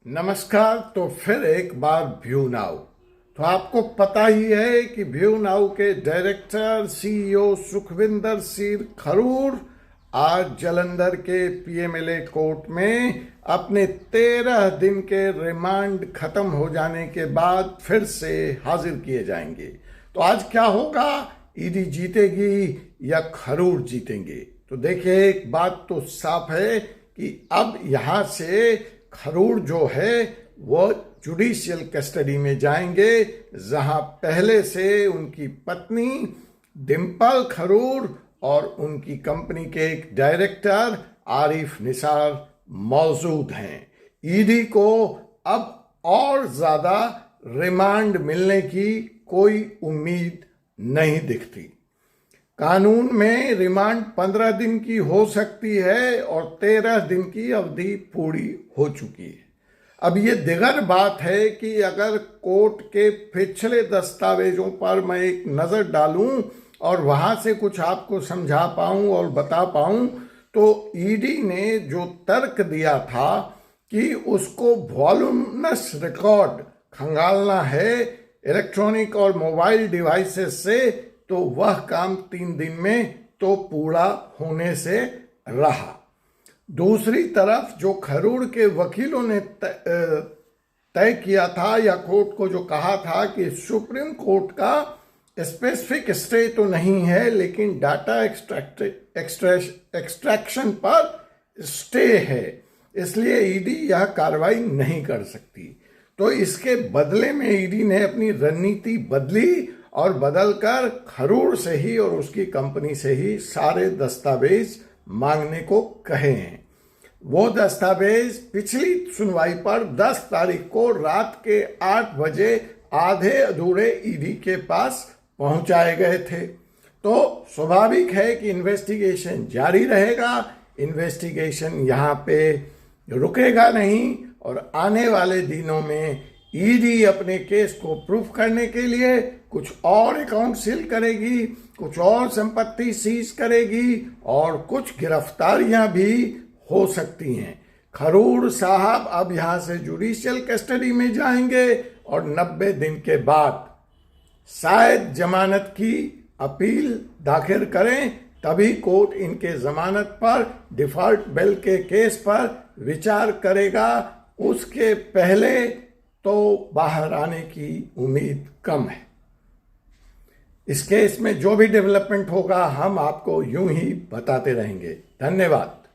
नमस्कार। तो फिर एक बार व्यू नाउ। तो आपको पता ही है कि व्यू नाउ के डायरेक्टर सीईओ सुखविंदर सिंह खरूर आज जालंधर के पीएमएलए कोर्ट में अपने 13 दिन के रिमांड खत्म हो जाने के बाद फिर से हाजिर किए जाएंगे। तो आज क्या होगा, ईडी जीतेगी या खरूर जीतेंगे? तो देखिए, एक बात तो साफ है कि अब यहां से खरूर जो है वो जुडिशियल कस्टडी में जाएंगे, जहां पहले से उनकी पत्नी डिंपल खरूर और उनकी कंपनी के एक डायरेक्टर आरिफ निसार मौजूद हैं। ईडी को अब और ज्यादा रिमांड मिलने की कोई उम्मीद नहीं दिखती। कानून में रिमांड 15 दिन की हो सकती है और 13 दिन की अवधि पूरी हो चुकी है। अब ये दिगर बात है कि अगर कोर्ट के पिछले दस्तावेजों पर मैं एक नज़र डालूं और वहां से कुछ आपको समझा पाऊं और बता पाऊं, तो ईडी ने जो तर्क दिया था कि उसको वॉल्यूमिनस रिकॉर्ड खंगालना है इलेक्ट्रॉनिक और मोबाइल डिवाइसेस से, तो वह काम 3 दिन में तो पूरा होने से रहा। दूसरी तरफ जो खरूर के वकीलों ने तय किया था या कोर्ट को जो कहा था कि सुप्रीम कोर्ट का स्पेसिफिक स्टे तो नहीं है, लेकिन डाटा एक्सट्रैक्शन पर स्टे है, इसलिए ईडी यह कार्रवाई नहीं कर सकती। तो इसके बदले में ईडी ने अपनी रणनीति बदली और बदलकर खरूर से ही और उसकी कंपनी से ही सारे दस्तावेज मांगने को कहे हैं। वो दस्तावेज पिछली सुनवाई पर 10 तारीख को रात के 8 बजे आधे अधूरे ईडी के पास पहुंचाए गए थे। तो स्वाभाविक है कि इन्वेस्टिगेशन जारी रहेगा, इन्वेस्टिगेशन यहाँ पे रुकेगा नहीं और आने वाले दिनों में ईडी अपने केस को प्रूफ करने के लिए कुछ और अकाउंट सील करेगी, कुछ और संपत्ति सीज करेगी और कुछ गिरफ्तारियां भी हो सकती हैं। खरूर साहब अब यहां से जुडिशियल कस्टडी में जाएंगे और 90 दिन के बाद शायद जमानत की अपील दाखिल करें, तभी कोर्ट इनके जमानत पर डिफॉल्ट बेल के केस पर विचार करेगा। उसके पहले तो बाहर आने की उम्मीद कम है। इस केस में जो भी डेवलपमेंट होगा हम आपको यूं ही बताते रहेंगे। धन्यवाद।